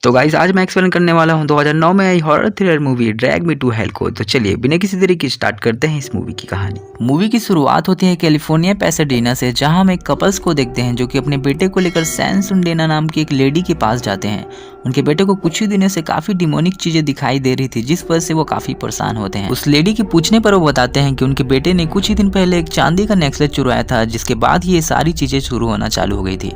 तो गाइस आज मैं एक्सप्लेन करने वाला हूँ 2009 में आई horror thriller movie Drag Me to Hell को। तो चलिए बिना किसी देरी के स्टार्ट करते हैं इस मूवी की कहानी। मूवी की शुरुआत होती है कैलिफोर्निया पैसाडेना से, जहां हम एक कपल्स को देखते हैं जो कि अपने बेटे को लेकर सैन सुंडेना नाम की एक लेडी के पास जाते हैं। उनके बेटे को कुछ ही दिनों से काफी डिमोनिक चीजें दिखाई दे रही थी, जिस वजह से वो काफी परेशान होते हैं। उस लेडी के पूछने पर वो बताते हैं कि उनके बेटे ने कुछ ही दिन पहले एक चांदी का नेकलेस चुराया था, जिसके बाद ही ये सारी चीजें शुरू होना चालू हो गई थी।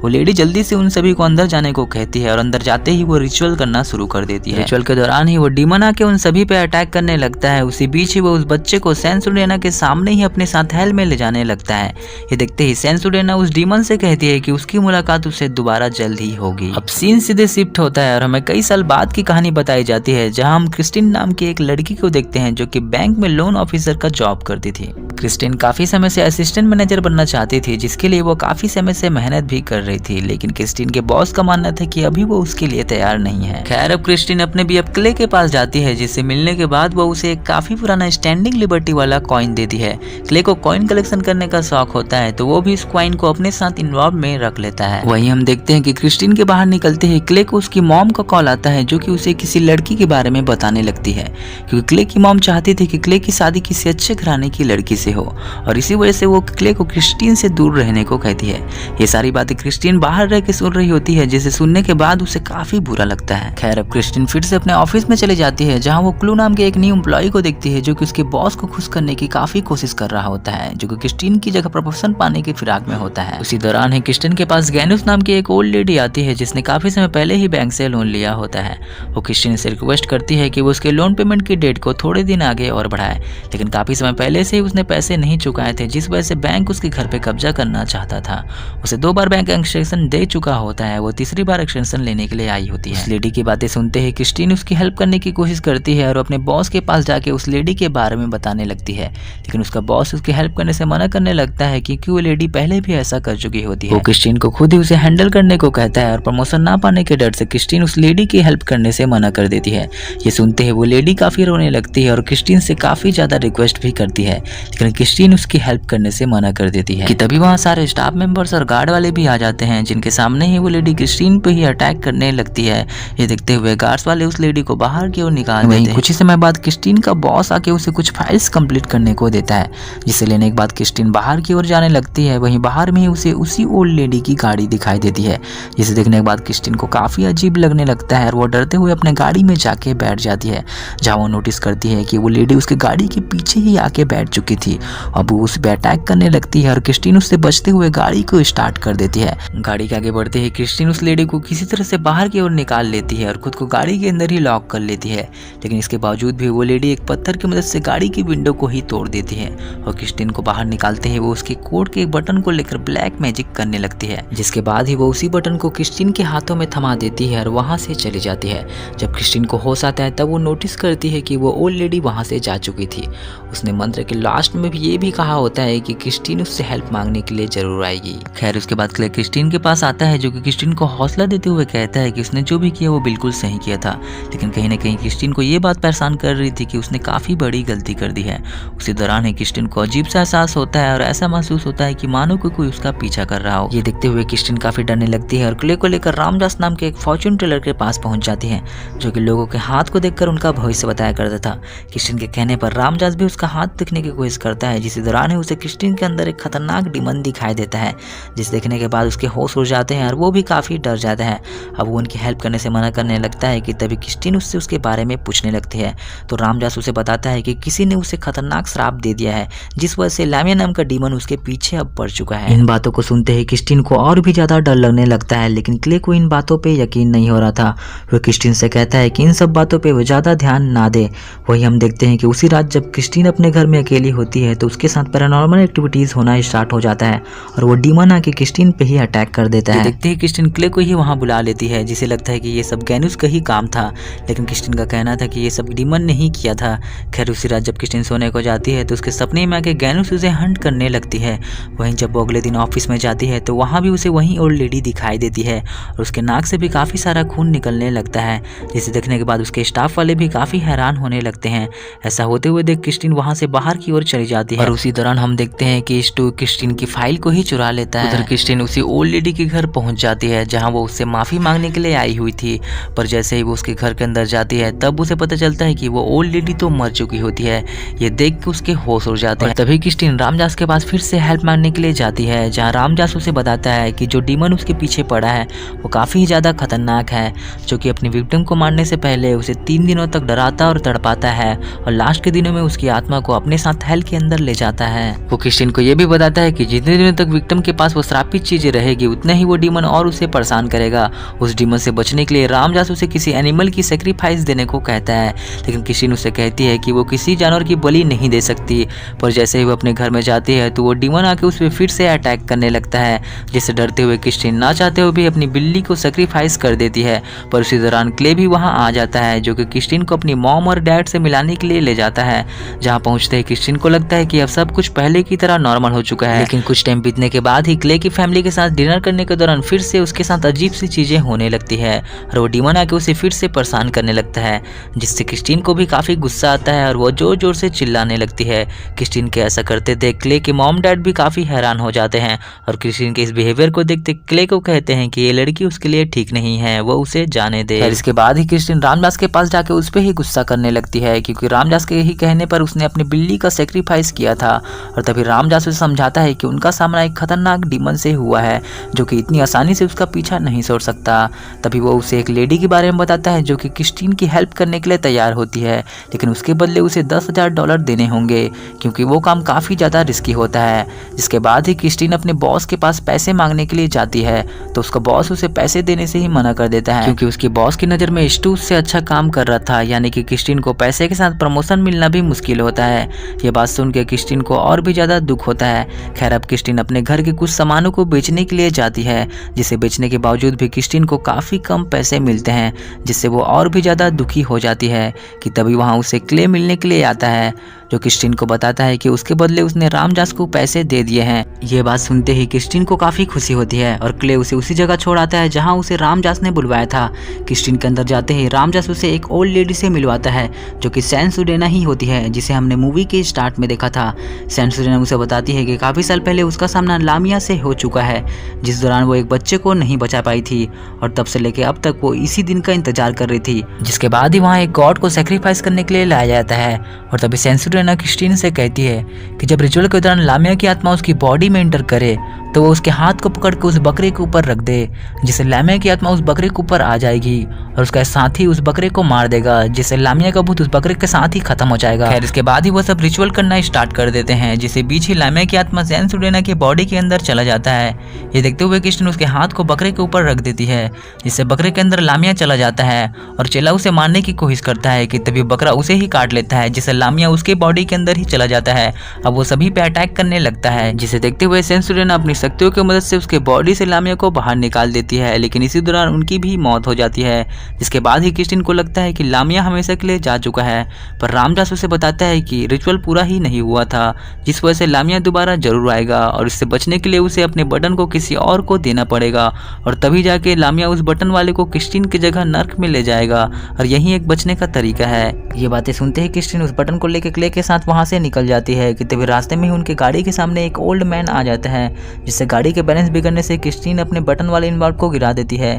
वो लेडी जल्दी से उन सभी को अंदर जाने को कहती है और अंदर जाते ही वो रिचुअल करना शुरू कर देती है। रिचुअल के दौरान ही वो डीमन आके उन सभी पे अटैक करने लगता है। उसी बीच ही वो उस बच्चे को सैन सुंडेना के सामने ही अपने साथ हेल में ले जाने लगता है। ये देखते ही सैन सुंडेना उस डीमन से कहती है कि उसकी मुलाकात उससे दोबारा जल्द ही होगी। अब सीन सीधे शिफ्ट होता है और हमें कई साल बाद की कहानी बताई जाती है, जहाँ हम क्रिस्टिन नाम की एक लड़की को देखते हैं जो कि बैंक में लोन ऑफिसर का जॉब करती थी। क्रिस्टिन काफी समय से असिस्टेंट मैनेजर बनना चाहती थी, जिसके लिए वो काफी समय से मेहनत भी कर रही थी, लेकिन क्रिस्टिन के बॉस का मानना था कि अभी वो उसके लिए तैयार नहीं है। खैर अब क्रिस्टिन अपने बीएफ क्ले के पास जाती है, जिससे मिलने के बाद वो उसे एक काफी पुराना स्टैंडिंग लिबर्टी वाला कॉइन देती है। क्ले को कॉइन कलेक्शन करने का शौक होता है, तो वो भी इस कॉइन को अपने साथ इन्वॉल्व में रख लेता है। वहीं हम देखते हैं कि क्रिस्टिन के बाहर निकलते ही क्ले को उसकी मॉम का कॉल आता है, जो कि उसे किसी लड़की के बारे में बताने लगती है, क्योंकि क्ले की मॉम चाहती थी कि क्ले की शादी किसी अच्छे घराने की लड़की से हो, और इसी वजह से वो क्ले को क्रिस्टिन से दूर रहने को कहती है। ये सारी बातें क्रिस्टिन बाहर रह के सुन रही होती है, जिसे सुनने के बाद उसे काफी बुरा लगता है। खैर अब क्रिस्टिन फिर से अपने ऑफिस में चली जाती है, जहां वो क्लू नाम के एक न्यू एम्प्लॉय को देखती है, जो कि उसके बॉस को खुश करने की काफी कोशिश कर रहा होता है, जो कि क्रिस्टिन की जगह प्रमोशन पाने की फिराक में होता है। उसी दौरान ही क्रिस्टिन के पास गैनुस नाम की एक ओल्ड लेडी आती है, जिसने काफी समय पहले ही बैंक से लोन लिया होता है। वो क्रिस्टिन से रिक्वेस्ट करती है कि वो उसके लोन पेमेंट की डेट को थोड़े दिन आगे और बढ़ाए, लेकिन काफी समय पहले से ही उसने पैसे नहीं चुकाए थे, जिस वजह से बैंक उसके घर पे कब्जा करना चाहता था। उसे 2 बार बैंक एक्सटेंशन दे चुका होता है, वो तीसरी बार एक्सटेंशन लेने के लिए आई होती है। उस लेडी की बातें सुनते ही क्रिस्टिन उसकी हेल्प करने की कोशिश करती है और अपने बॉस के पास जाके उस लेडी के बारे में बताने लगती है, लेकिन उसका बॉस उसकी हेल्प करने से मना करने लगता है, क्योंकि वो लेडी पहले भी ऐसा कर चुकी होती है। वो क्रिस्टिन को खुद ही उसे हैंडल करने को कहता है और प्रमोशन ना पाने के डर से क्रिस्टिन उस लेडी की हेल्प करने से मना कर देती है। ये सुनते ही वो लेडी काफी रोने लगती है और क्रिस्टिन से काफी ज्यादा रिक्वेस्ट भी करती है, लेकिन क्रिस्टिन उसकी हेल्प करने से मना कर देती है। कि तभी वहाँ सारे स्टाफ मेंबर्स और गार्ड वाले भी आ जाते हैं, जिनके सामने ही वो लेडी क्रिस्टिन पे ही अटैक करने लगती है। ये देखते हुए गार्ड्स वाले उस लेडी को बाहर की ओर निकाल देते हैं। कुछ ही समय बाद क्रिस्टिन का बॉस आके उसे कुछ फाइल्स कंप्लीट करने को देता है, जिसे लेने के बाद क्रिस्टिन बाहर की ओर जाने लगती है। वहीं बाहर में ही उसे उसी ओल्ड लेडी की गाड़ी दिखाई देती है, जिसे देखने के बाद क्रिस्टिन को काफी अजीब लगने लगता है और वो डरते हुए अपने गाड़ी में जाके बैठ जाती है, जहाँ वो नोटिस करती है कि वो लेडी उसके गाड़ी के पीछे ही आके बैठ चुकी थी। अब वो उस पे अटैक करने लगती है और क्रिस्टिन उससे बचते हुए गाड़ी को स्टार्ट कर देती है। गाड़ी के आगे बढ़ते ही क्रिस्टिन उस लेडी को किसी तरह से बाहर की ओर निकाल लेती है और खुद को गाड़ी के अंदर ही लॉक कर लेती है, लेकिन इसके बावजूद भी वो लेडी एक पत्थर की मदद से गाड़ी की विंडो को ही तोड़ देती है और क्रिस्टिन को बाहर निकालते ही वो उसके कोट के एक बटन को लेकर ब्लैक मैजिक करने लगती है, जिसके बाद ही वो उसी बटन को क्रिस्टिन के हाथों में थमा देती है और वहां से चली जाती है। जब क्रिस्टिन को होश आता है तब वो नोटिस करती है कि वो ओल्ड लेडी वहां से जा चुकी थी। उसने मंत्र के लास्ट में भी ये भी कहा होता है कि क्रिस्टिन उससे हेल्प मांगने के लिए जरूर आएगी। खैर उसके बाद क्ले क्रिस्टिन के पास आता है, जो कि क्रिस्टिन को हौसला देते हुए कहता है कि उसने जो भी किया वो बिल्कुल सही किया था, लेकिन कहीं ना कहीं क्रिस्टिन को ये बात परेशान कर रही थी कि उसने काफी बड़ी गलती कर दी है। उसी दौरान ही क्रिस्टिन को अजीब सा एहसास होता है और ऐसा महसूस होता है कि मानो कोई उसका पीछा कर रहा हो। ये देखते हुए क्रिस्टिन काफी डरने लगती है और क्ले को लेकर रामदास नाम के एक फॉर्च्यून टेलर के पास पहुंच जाती है, जो कि लोगों के हाथ को देखकर उनका भविष्य बताया करता था। क्रिस्टिन के कहने पर रामदास भी उसका हाथ दिखने की कोशिश करता है, जिस दौरान ही उसे क्रिस्टिन के अंदर एक खतरनाक डीमन दिखाई देता है, जिस देखने के बाद उसके होश उड़ जाते हैं और वो भी काफी डर जाता है। अब वो उनकी हेल्प करने से मना करने लगता है कि तभी क्रिस्टिन उससे उसके बारे में पूछने लगती है, तो रामदास उसे बताता है कि किसी ने उसे खतरनाक श्राप दे दिया है, जिस वजह से लामिया नाम का डीमन उसके पीछे अब पड़ चुका है। इन बातों को सुनते ही क्रिस्टिन को और भी ज्यादा डर लगने लगता है, लेकिन क्ले को इन बातों पे यकीन नहीं हो रहा था। वो क्रिस्टिन से कहता है कि इन सब बातों पे वो ज्यादा ध्यान ना दे। वही हम देखते हैं कि उसी रात जब क्रिस्टिन अपने घर में अकेली होती है, तो उसके साथ पैरानॉर्मल एक्टिविटीज होना स्टार्ट हो जाता है और वो डीमन आके क्रिस्टिन पे ही अटैक कर देता है। देखते ही क्रिस्टिन क्ले को ही वहां बुला लेती है, जिसे लगता है कि ये सब गैनुस का ही काम था, लेकिन क्रिस्टिन का कहना था कि ये सब डीमन ने ही किया था। खैर उसी रात जब क्रिस्टिन सोने को जाती है तो उसके सपने में आके गैनुस उसे हंट करने लगती है। वहीं जब वो अगले दिन ऑफिस में जाती है तो वहाँ भी उसे वही ओल्ड लेडी दिखाई देती है और उसके नाक से भी काफ़ी सारा खून निकलने लगता है, जिसे देखने के बाद उसके स्टाफ वाले भी काफ़ी हैरान होने लगते हैं। ऐसा होते हुए देख क्रिस्टिन वहाँ से बाहर की ओर चली जाती है और उसी दौरान हम देखते हैं कि स्टू क्रिस्टिन की फाइल को ही चुरा लेता है। उधर क्रिस्टिन उसी ओल्ड लेडी के घर पहुंच जाती है जहां वो उससे माफ़ी मांगने के लिए आई हुई थी। पर जैसे ही वो उसके घर के अंदर जाती है तब उसे पता चलता है कि वो ओल्ड लेडी तो मर चुकी होती है। ये देख के उसके होश उड़ जाते हैं। तभी क्रिस्टीन रामदास के पास फिर से हेल्प मांगने के लिए जाती है जहाँ रामदास उसे बताता है कि जो डीमन उसके पीछे पड़ा है वो काफ़ी ज़्यादा खतरनाक है, जो कि अपनी विक्टिम को मारने से पहले उसे 3 दिनों तक डराता और तड़पाता है और लास्ट के दिनों में उसकी आत्मा को अपने साथ हेल के अंदर ले जाता है। वो क्रिस्टीन को ये भी बताता है कि जितने दिनों तक विक्टिम के पास वो श्रापित चीजें रहेगी उतने ही वो डीमन और उसे परेशान करेगा। उस डीमन से बचने के लिए रामदास उसे किसी एनिमल की सेक्रीफाइस देने को कहता है, लेकिन क्रिस्टीन उसे कहती है कि वो किसी जानवर की बलि नहीं दे सकती। पर जैसे ही वो अपने घर में जाती है तो वो डीमन आके उस पर फिर से अटैक करने लगता है, जिससे डरते हुए क्रिस्टीन ना चाहते हुए भी अपनी बिल्ली को सेक्रीफाइस कर देती है। पर उसी दौरान क्ले भी वहाँ आ जाता है जो कि क्रिस्टीन को अपनी मॉम और डैड से मिलाने के लिए ले जाता है। जहाँ पहुँचते ही क्रिस्टीन को लगता है कि अब सब कुछ पहले की तरह नॉर्मल हो चुका है, लेकिन कुछ टाइम बीतने के बाद ही क्ले की फैमिली के साथ डिनर करने के दौरान फिर से उसके साथ अजीब सी चीजें होने लगती है और वो डीमन आके उसे फिर से परेशान करने लगता है, जिससे क्रिस्टीन को भी काफी गुस्सा आता है और वो जोर जोर से चिल्लाने लगती है। क्रिस्टीन के ऐसा करते देख क्ले के मॉम डैड भी काफी हैरान हो जाते हैं और क्रिस्टीन के इस बिहेवियर को देखते क्ले को कहते हैं कि ये लड़की उसके लिए ठीक नहीं है, वो उसे जाने दे। और इसके बाद ही क्रिस्टीन रामदास के पास जाके उस पर ही गुस्सा करने लगती है क्योंकि रामदास के ही कहने पर उसने अपनी बिल्ली का सेक्रीफाइस किया था। और तभी रामदास उसे समझाता है कि उनका सामना एक खतरनाक डीमन से हुआ है जो कि इतनी आसानी से उसका पीछा नहीं छोड़ सकता। तभी वो उसे एक लेडी के बारे में बताता है जो कि क्रिस्टीन की हेल्प करने के लिए तैयार होती है, लेकिन उसके बदले उसे $10,000 देने होंगे क्योंकि वो काम काफ़ी ज़्यादा रिस्की होता है। जिसके बाद ही क्रिस्टीन अपने बॉस के पास पैसे मांगने के लिए जाती है तो उसका बॉस उसे पैसे देने से ही मना कर देता है क्योंकि उसके बॉस की नज़र में स्टू उससे अच्छा काम कर रहा था, यानी कि क्रिस्टीन को पैसे के साथ प्रमोशन मिलना भी मुश्किल होता है। ये बात सुन के क्रिस्टीन को और भी ज़्यादा दुख होता है। खैर अब क्रिस्टीन अपने घर के कुछ सामानों को बेचने के लिए जाती है, जिसे बेचने के बावजूद भी क्रिस्टीन को काफ़ी कम पैसे मिलते हैं, जिससे वो और भी ज़्यादा दुखी हो जाती है कि तभी वहाँ उसे क्ले मिलने के लिए आता है जो क्रिस्टीन को बताता है कि उसके बदले उसने रामदास को पैसे दे दिए हैं। ये बात सुनते ही क्रिस्टीन को काफ़ी खुशी होती है और क्ले उसे उसी जगह छोड़ आता है जहाँ उसे रामदास ने बुलवाया था। क्रिस्टीन के अंदर जाते ही रामदास उसे एक ओल्ड लेडी से मिलवाता है जो कि सैन सुडेना ही होती है, जिसे हमने मूवी के स्टार्ट में देखा था। सैन सुडेना उसे बताती है कि काफ़ी साल पहले उसका सामना लामिया से हो चुका है, जिस दौरान वो एक बच्चे को नहीं बचा पाई थी और तब से लेकर अब तक वो इसी दिन का इंतजार कर रही थी। जिसके बाद ही वहाँ एक गॉड को सेक्रीफाइस करने के लिए लाया जाता है और तभी सैन सुडेना क्रिस्टीन से कहती है कि जब रिचुअल के दौरान लामिया की आत्मा उसकी बॉडी में एंटर करे तो वो उसके हाथ को पकड़ के उस बकरे के ऊपर रख दे, जिससे लामिया की आत्मा उस बकरे के ऊपर आ जाएगी और उसका साथी उस बकरे को मार देगा, जिससे लामिया का भूत उस बकरे के साथ ही खत्म हो जाएगा। खैर इसके बाद ही वो सब रिचुअल करना स्टार्ट कर देते हैं, जिससे बीच ही लामिया की आत्मा सैन सुडेना की बॉडी के अंदर चला जाता है। ये देखते हुए क्रिस्टीन उसके हाथ को बकरे के ऊपर रख देती है, जिससे बकरे के अंदर लामिया चला जाता है और चेला उसे मारने की कोशिश करता है कि तभी बकरा उसे ही काट लेता है, जिससे लामिया उसके बॉडी के अंदर ही चला जाता है। अब वो सभी पे अटैक करने लगता है, जिसे देखते हुए सैन सुडेना अपनी शक्तियों की मदद से उसके बॉडी से लामिया को बाहर निकाल देती है, लेकिन इसी दौरान उनकी भी मौत हो जाती है। जिसके बाद ही क्रिस्टीन को लगता है कि लामिया हमेशा के लिए जा चुका है, पर रामदास उसे बताता है कि रिचुअल पूरा ही नहीं हुआ था, जिस वजह से लामिया दोबारा जरूर आएगा और इससे बचने के लिए उसे अपने बटन को किसी और को देना पड़ेगा और तभी जाके लामिया उस बटन वाले को क्रिस्टीन की जगह नर्क में ले जाएगा और यही एक बचने का तरीका है। ये बातें सुनते ही क्रिस्टीन उस बटन को लेकर क्ले के साथ वहां से निकल जाती है कि तभी रास्ते में ही उनके गाड़ी के सामने एक ओल्ड मैन आ जाता है, जिससे गाड़ी के बैलेंस बिगड़ने से क्रिस्टीन अपने बटन वाले इन्वॉल्व को गिरा देती है,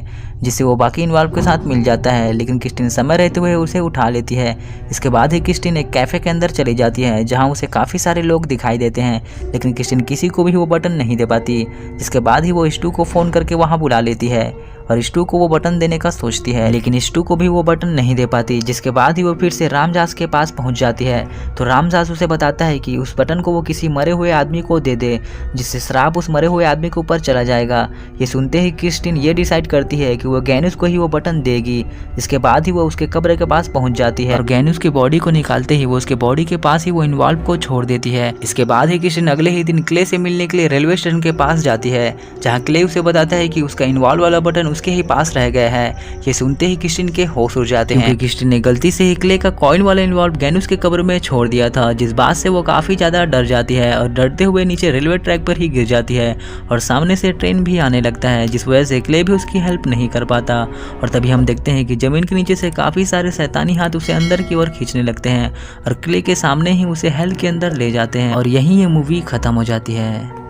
जिससे वो बाकी इन्वॉल्व के साथ मिल जाता है, लेकिन क्रिस्टीन समय रहते हुए उसे उठा लेती है। इसके बाद ही क्रिस्टीन एक कैफे के अंदर चली जाती है जहां उसे काफ़ी सारे लोग दिखाई देते हैं, लेकिन क्रिस्टीन किसी को भी वो बटन नहीं दे पाती। जिसके बाद ही वो स्टू को फ़ोन करके वहाँ बुला लेती है और स्टू को वो बटन देने का सोचती है, लेकिन स्टू को भी वो बटन नहीं दे पाती। जिसके बाद ही वो फिर से रामदास के पास पहुंच जाती है तो रामदास उसे बताता है कि उस बटन को वो किसी मरे हुए आदमी को दे दे, जिससे श्राप उस मरे हुए आदमी के ऊपर चला जाएगा। ये सुनते ही क्रिस्टीन ये डिसाइड करती है कि वो गैनुस को ही वो बटन देगी। इसके बाद ही वो उसके कब्र के पास पहुंच जाती है और गैनुस की बॉडी को निकालते ही वो उसके बॉडी के पास ही वो इन्वॉल्व को छोड़ देती है। इसके बाद ही क्रिस्टीन अगले ही दिन क्ले से मिलने के लिए रेलवे स्टेशन के पास जाती है, जहाँ क्ले उसे बताता है कि उसका इन्वॉल्व वाला बटन उसके ही पास रह गया है। ये सुनते ही क्रिस्टीन के होश उड़ जाते हैं, क्रिस्टीन ने गलती से ही क्ले का कॉइन वाला इन्वॉल्व गैनुस के कब्र में छोड़ दिया था, जिस बात से वो काफी ज्यादा डर जाती है और डरते हुए नीचे रेलवे ट्रैक पर ही गिर जाती है और सामने से ट्रेन भी आने लगता है, जिस वजह से क्ले भी उसकी हेल्प नहीं कर पाता। और तभी हम देखते हैं कि जमीन के नीचे से काफी सारे शैतानी हाथ उसे अंदर की ओर खींचने लगते हैं और क्ले के सामने ही उसे हेल के अंदर ले जाते हैं और यहीं ये मूवी खत्म हो जाती है।